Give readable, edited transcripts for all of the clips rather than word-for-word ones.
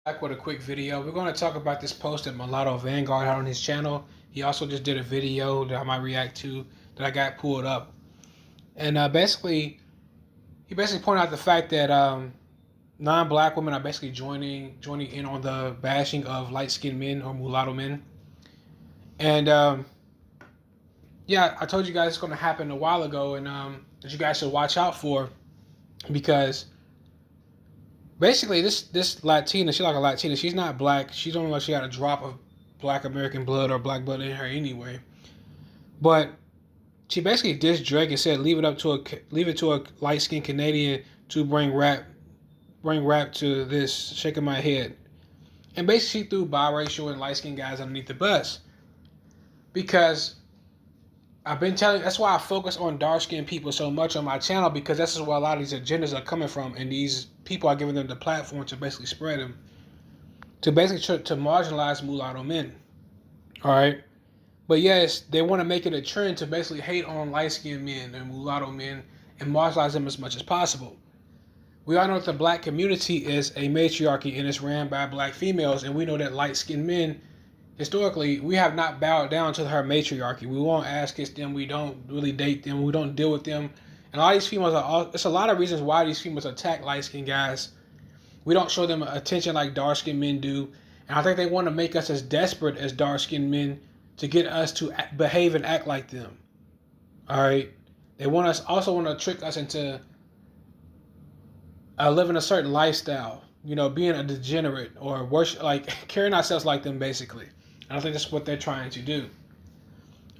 Back with a quick video. We're going to talk about this post that Mulatto Vanguard had on his channel. He also just did a video that I might react to that I got pulled up. And he basically pointed out the fact that non-black women are basically joining in on the bashing of light-skinned men or mulatto men. And yeah, I told you guys it's going to happen a while ago, and that you guys should watch out for, because basically this Latina, she's like a Latina. She's not black. She don't look like she got a drop of black American blood or black blood in her anyway. But she basically dissed Drake and said, leave it to a light skinned Canadian to bring rap to this, shaking my head." And basically she threw biracial and light skinned guys underneath the bus, because I've been telling. That's why I focus on dark skinned people so much on my channel, because this is where a lot of these agendas are coming from, and these people are giving them the platform to basically spread them, to basically to marginalize mulatto men. All right, but yes, they want to make it a trend to basically hate on light skinned men and mulatto men and marginalize them as much as possible. We all know that the black community is a matriarchy and it's ran by black females, and we know that light skinned men, historically, we have not bowed down to her matriarchy. We won't ask them. We don't really date them. We don't deal with them. And all these females it's a lot of reasons why these females attack light skinned guys. We don't show them attention like dark skinned men do. And I think they want to make us as desperate as dark skinned men to get us to behave and act like them. All right. They also want to trick us into living a certain lifestyle, being a degenerate or worship, like carrying ourselves like them, basically. And I think that's what they're trying to do.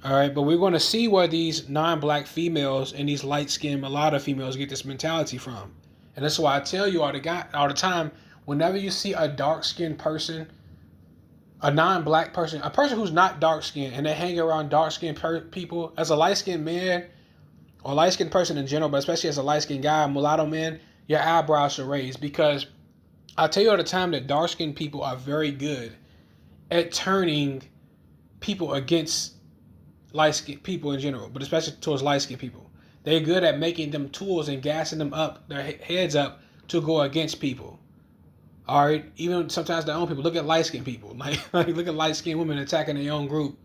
All right, but we're going to see where these non-black females and these light-skinned mulatto females get this mentality from. And that's why I tell you all the time, whenever you see a dark-skinned person, a non-black person, a person who's not dark-skinned, and they hang around dark-skinned people, as a light-skinned man or light-skinned person in general, but especially as a light-skinned guy, a mulatto man, your eyebrows should raise, because I tell you all the time that dark-skinned people are very good at turning people against light-skinned people in general, but especially towards light-skinned people. They're good at making them tools and gassing them up, their heads up, to go against people. All right, even sometimes their own people. Look at light-skinned people, like look at light-skinned women attacking their own group,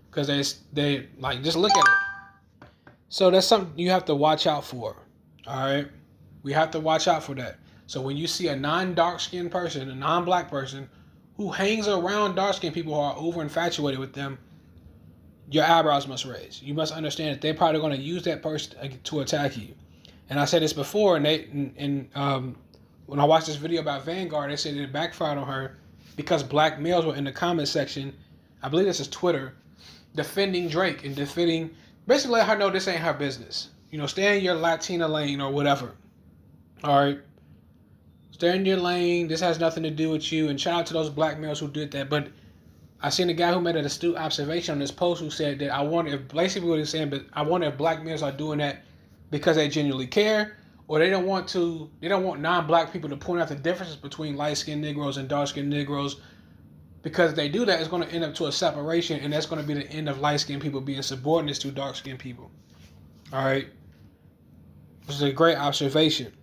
because they like, just look at it. So that's something you have to watch out for. All right, we have to watch out for that. So when you see a non-dark-skinned person, a non-black person, who hangs around dark-skinned people who are over-infatuated with them, your eyebrows must raise. You must understand that they're probably going to use that person to attack you. And I said this before, and when I watched this video about Vanguard, they said it backfired on her because black males were in the comment section, I believe this is Twitter, defending Drake and basically let her know this ain't her business. Stay in your Latina lane or whatever. All right. Stay in your lane. This has nothing to do with you. And shout out to those black males who did that. But I seen a guy who made an astute observation on this post who said that I wonder if black males are doing that because they genuinely care, or they don't want non-black people to point out the differences between light-skinned Negroes and dark-skinned Negroes, because if they do that, it's going to end up to a separation, and that's going to be the end of light-skinned people being subordinates to dark-skinned people. All right? This is a great observation.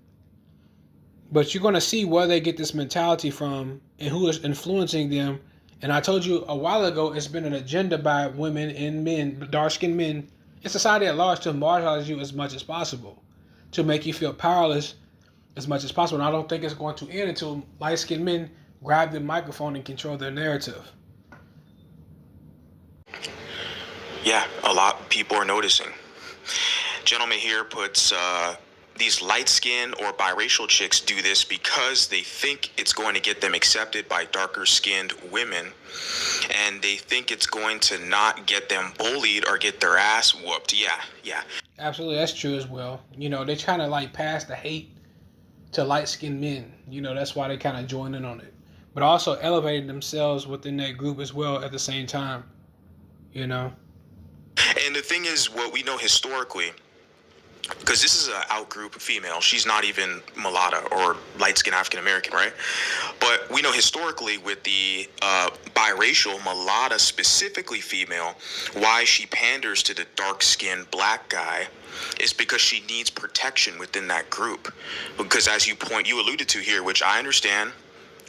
But you're going to see where they get this mentality from and who is influencing them. And I told you a while ago, it's been an agenda by women and men, dark-skinned men, in society at large, to marginalize you as much as possible, to make you feel powerless as much as possible. And I don't think it's going to end until light-skinned men grab the microphone and control their narrative. Yeah, a lot of people are noticing. Gentleman here puts these light-skinned or biracial chicks do this because they think it's going to get them accepted by darker-skinned women, and they think it's going to not get them bullied or get their ass whooped. Yeah. Absolutely, that's true as well. They're trying to pass the hate to light-skinned men. That's why they kind of join in on it. But also elevating themselves within that group as well at the same time. And the thing is, what we know historically, because this is an out-group female. She's not even mulatto or light-skinned African-American, right? But we know historically with the biracial mulatto, specifically female, why she panders to the dark-skinned black guy is because she needs protection within that group. Because as you alluded to here, which I understand,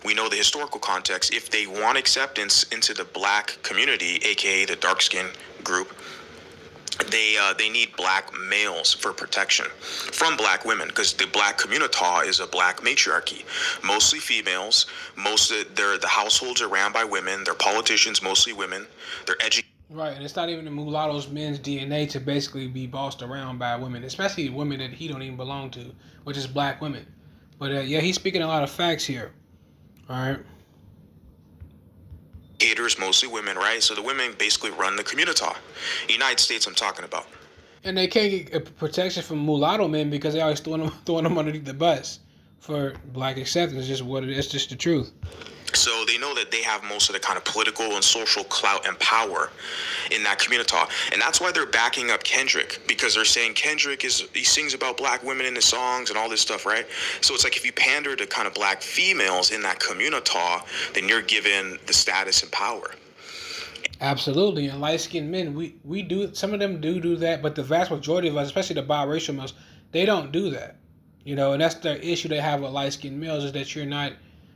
we know the historical context. If they want acceptance into the black community, aka the dark skin group, they need black males for protection from black women, because the black community is a black matriarchy, mostly females. The households are ran by women. They're politicians, mostly women. They're educated. Right, and it's not even the mulatto's men's DNA to basically be bossed around by women, especially women that he don't even belong to, which is black women. But yeah, he's speaking a lot of facts here. All right. Educators, mostly women, right? So the women basically run the community. United States, I'm talking about. And they can't get protection from mulatto men because they always throwing them underneath the bus for black acceptance. It's just what it is. It's just the truth. So they know that they have most of the kind of political and social clout and power in that community. And that's why they're backing up Kendrick, because they're saying he sings about black women in his songs and all this stuff, right? So it's like if you pander to kind of black females in that community, then you're given the status and power. Absolutely. And light-skinned men, we do, some of them do that, but the vast majority of us, especially the biracial males, they don't do that. And that's the issue they have with light-skinned males, is that you're not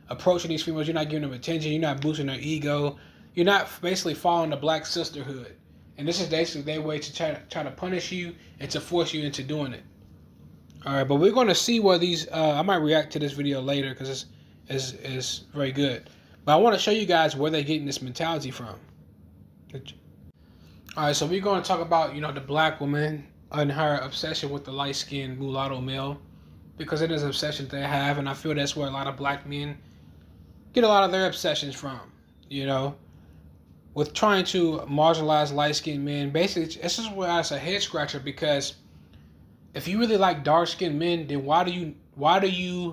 approaching these females, you're not giving them attention, you're not boosting their ego, you're not basically following the black sisterhood. And this is basically their way to try to punish you and to force you into doing it. All right, but we're going to see where these, I might react to this video later because it's very good. But I want to show you guys where they're getting this mentality from. All right, so we're going to talk about, the black woman and her obsession with the light-skinned mulatto male, because it is an obsession they have, and I feel that's where a lot of black men get a lot of their obsessions from, with trying to marginalize light-skinned men. Basically, this is where it's a head-scratcher, because if you really like dark-skinned men, then why do you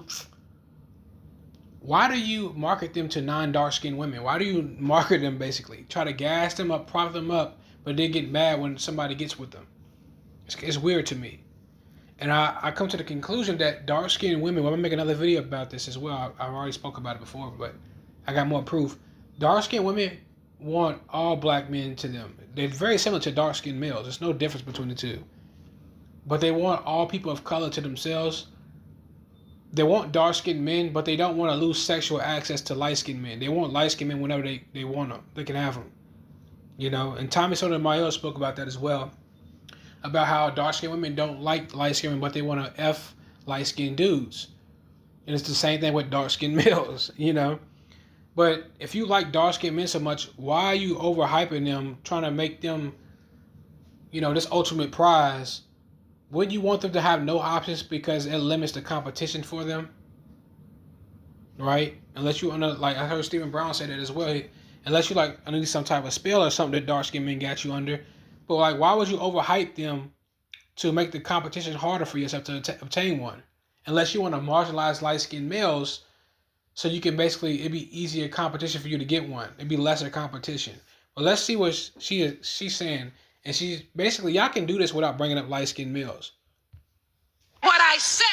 market them to non-dark-skinned women? Why do you market them, basically? Try to gas them up, prop them up, but they get mad when somebody gets with them. It's weird to me. And I come to the conclusion that dark-skinned women, I'm going to make another video about this as well. I've already spoke about it before, but I got more proof. Dark-skinned women want all black men to them. They're very similar to dark-skinned males. There's no difference between the two. But they want all people of color to themselves. They want dark-skinned men, but they don't want to lose sexual access to light-skinned men. They want light-skinned men whenever they want them. They can have them. And Tommy Sotomayor spoke about that as well, about how dark-skinned women don't like light-skinned men, but they want to F light-skinned dudes. And it's the same thing with dark-skinned males, But if you like dark-skinned men so much, why are you overhyping them, trying to make them, this ultimate prize? Wouldn't you want them to have no options because it limits the competition for them? Right? Unless you, like I heard Stephen Brown say that as well. Unless you like under some type of spell or something that dark-skinned men got you under. But like, why would you overhype them to make the competition harder for yourself to obtain one? Unless you want to marginalize light-skinned males, so you can basically, it'd be easier competition for you to get one. It'd be lesser competition. But let's see what she's saying. And she's basically, y'all can do this without bringing up light-skinned males. What I said,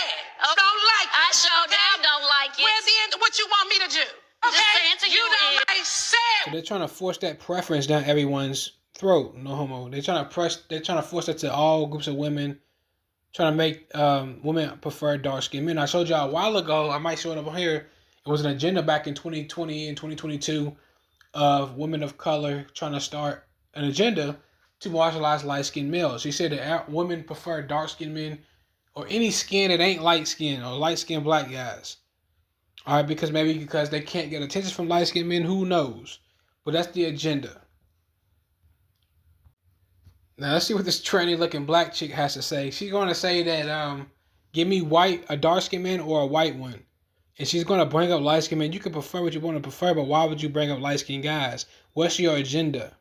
don't like it. I sure damn don't like it. Where's the end? What you want me to do? Okay, Just saying to you don't is- like said. So they're trying to force that preference down everyone's throat. No homo. They're trying to force it to all groups of women. Trying to make women prefer dark-skinned men. I showed y'all a while ago, I might show it up here. It was an agenda back in 2020 and 2022 of women of color trying to start an agenda to marginalize light-skinned males. She said that women prefer dark-skinned men or any skin that ain't light-skinned or light-skinned black guys. All right, because they can't get attention from light-skinned men, who knows? But that's the agenda. Now let's see what this trendy-looking black chick has to say. She's going to say that give me a dark-skinned man or a white one. And she's going to bring up light-skinned men. You can prefer what you want to prefer, but why would you bring up light-skinned guys? What's your agenda?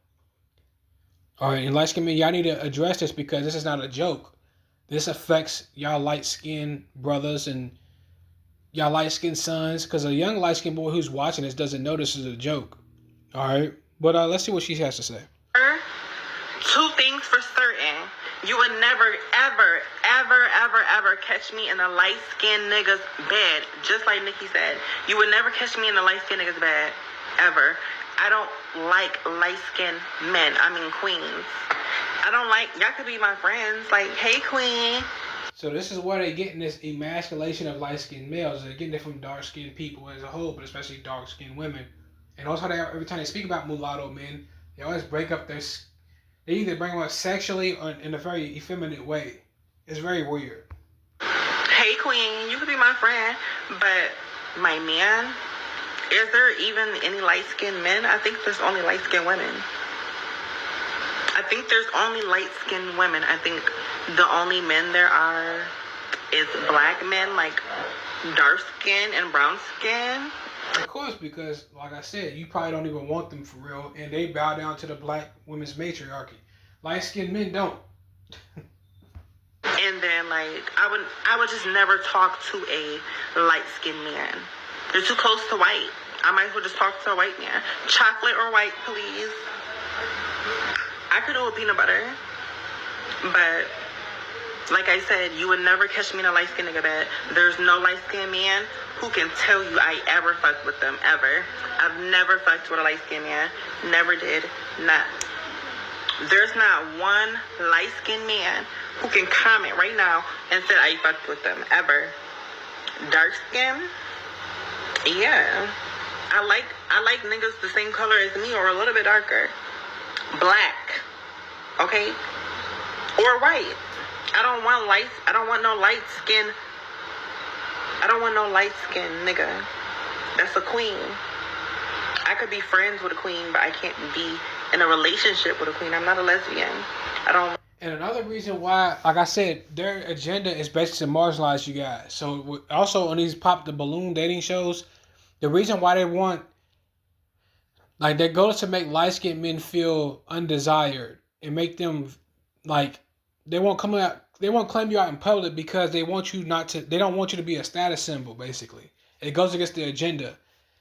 All right, and light-skinned men, y'all need to address this because this is not a joke. This affects y'all light-skinned brothers and y'all light-skinned sons, because a young light-skinned boy who's watching this doesn't know this is a joke. All right, but let's see what she has to say. Two things for certain. You would never, ever, ever, ever, ever catch me in a light-skinned nigga's bed. Just like Nikki said. You would never catch me in a light-skinned nigga's bed. Ever. I don't like light-skinned men. I mean queens. I don't like, y'all could be my friends. Like, hey, queen. So this is where they're getting this emasculation of light-skinned males. They're getting it from dark-skinned people as a whole, but especially dark-skinned women. And also, every time they speak about mulatto men, they always break up their. They either bring them up sexually or in a very effeminate way. It's very weird. Hey, queen, you could be my friend, but my man, is there even any light-skinned men? I think there's only light-skinned women. I think there's only light-skinned women. I think the only men there are is black men, like dark skin and brown skin. Of course, because like I said, you probably don't even want them for real, and they bow down to the black women's matriarchy. Light-skinned men don't. And then, like, I would just never talk to a light-skinned man. They're too close to white. I might as well just talk to a white man. Chocolate or white, please. I could do with peanut butter. But, like I said, you would never catch me in a light-skinned nigga bed. There's no light-skinned man who can tell you I ever fucked with them, ever. I've never fucked with a light-skinned man. Never did. Not. There's not one light-skinned man who can comment right now and say I fucked with them, ever. Dark skin? Yeah. I like niggas the same color as me or a little bit darker. Black. Okay? Or white. I don't want no light skin nigga. That's a queen. I could be friends with a queen, but I can't be in a relationship with a queen. I'm not a lesbian. I don't. And another reason why, like I said, their agenda is basically to marginalize you guys. So also on these pop the balloon dating shows, the reason why they want, like, their goal is to make light-skinned men feel undesired and make them, like, they won't claim you out in public because they want you not to. They don't want you to be a status symbol. Basically, it goes against the agenda.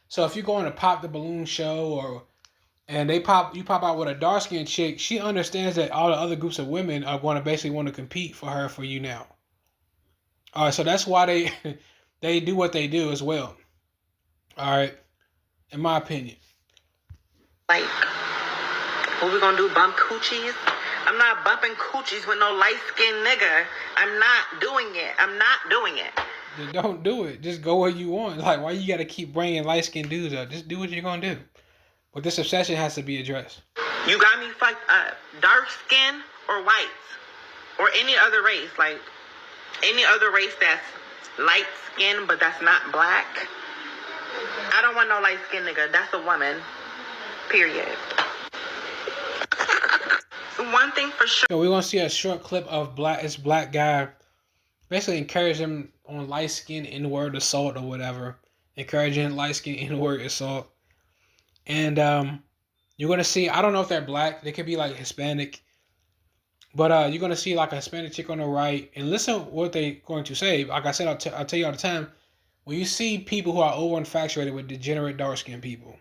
So if you go on a pop the balloon show and you pop out with a dark skinned chick, she understands that all the other groups of women are going to basically want to compete for you now. All right, so that's why they do what they do as well. All right, in my opinion. Like, what we gonna do? Bump coochies? I'm not bumping coochies with no light-skinned nigga. I'm not doing it. Then don't do it. Just go where you want. Like, why you gotta keep bringing light-skinned dudes up? Just do what you're gonna do. But this obsession has to be addressed. You got me fucked up. Dark skin or white? Or any other race. Like, any other race that's light skin but that's not black. I don't want no light-skinned nigga. That's a woman. Period. One thing for sure. So we're gonna see a short clip of this black guy basically encourage him on light skin N-word assault or whatever. Encouraging light skin N-word assault. And you're gonna see, I don't know if they're black, they could be like Hispanic. But you're gonna see like a Hispanic chick on the right, and listen what they're going to say. Like I said, I'll tell you all the time, when you see people who are over infatuated with degenerate dark skinned people,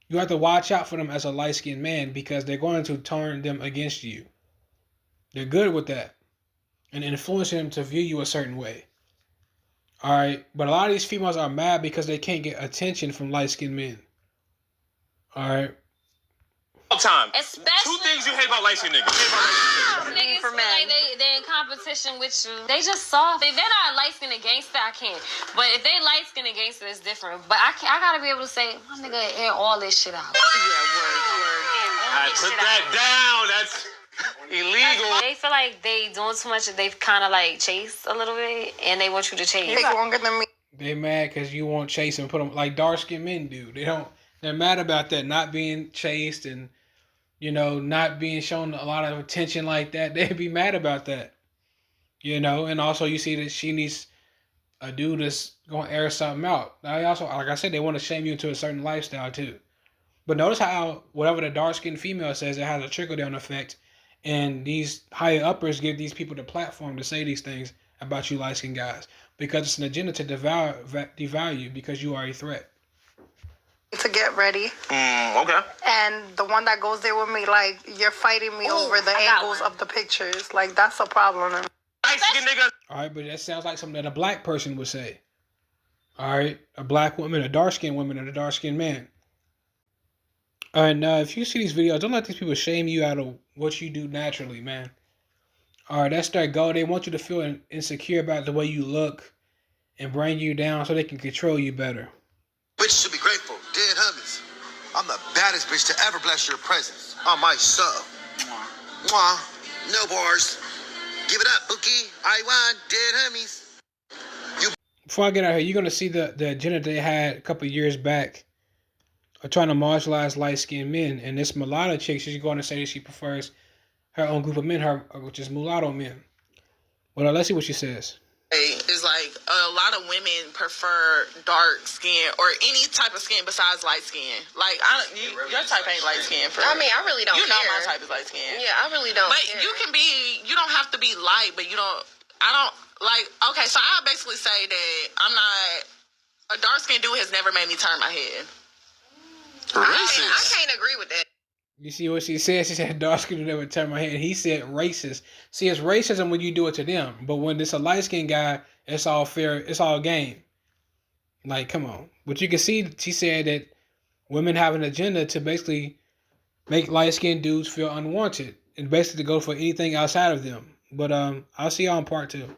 you have to watch out for them as a light-skinned man because they're going to turn them against you. They're good with that. And influencing them to view you a certain way. Alright? But a lot of these females are mad because they can't get attention from light-skinned men. Alright? Time. Especially 2 things you hate about light-skinned niggas. niggas feel like they're in competition with you. They just soft. If they're not light-skinned and gangster, I can't. But if they light-skinned and gangster, it's different. But I gotta be able to say, my nigga, air all this shit out. Yeah, word. I put that down. That's illegal. They feel like they doing too much. They've kind of like chased a little bit, and they want you to chase. Take longer than me. They mad because you won't chase and put them like dark-skinned men do. They're mad about that, not being chased and, you know, not being shown a lot of attention like that. They'd be mad about that. You know, and also you see that she needs a dude that's going to air something out. Now, also, like I said, they want to shame you into a certain lifestyle too. But notice how whatever the dark-skinned female says, it has a trickle-down effect. And these higher uppers give these people the platform to say these things about you light-skinned guys. Because it's an agenda to devalue you because you are a threat. To get ready. Okay. And the one that goes there with me, like, you're fighting me over the angles of the pictures. Like, that's a problem. Light-skinned niggas. Alright, but that sounds like something that a black person would say. Alright? A black woman, a dark-skinned woman, and a dark-skinned man. Alright, now, if you see these videos, don't let these people shame you out of what you do naturally, man. All right, that's their goal. They want you to feel insecure about the way you look and bring you down so they can control you better. Bitches should be grateful. Dead homies. I'm the baddest bitch to ever bless your presence. On my sub. Mwah. No bars. Give it up, Bookie. I won. Dead homies. Before I get out here, you're going to see the agenda they had a couple years back of trying to marginalize light-skinned men. And this mulatto chick, she's going to say that she prefers her own group of men, which is mulatto men. Well, let's see what she says. It's like a lot of women prefer dark skin or any type of skin besides light skin. Like your type ain't light skin. I mean, I really don't. You know care. my type is light skin. Yeah, I really don't. But care. you don't have to be light, but I don't like. Okay, so I basically say that I'm not a dark skinned dude has never made me turn my head. I can't agree with that. You see what she said? She said, dark skin never turn my head. He said racist. See, it's racism when you do it to them. But when it's a light-skinned guy, it's all fair. It's all game. Like, come on. But you can see, she said that women have an agenda to basically make light-skinned dudes feel unwanted. And basically to go for anything outside of them. But I'll see y'all in part 2.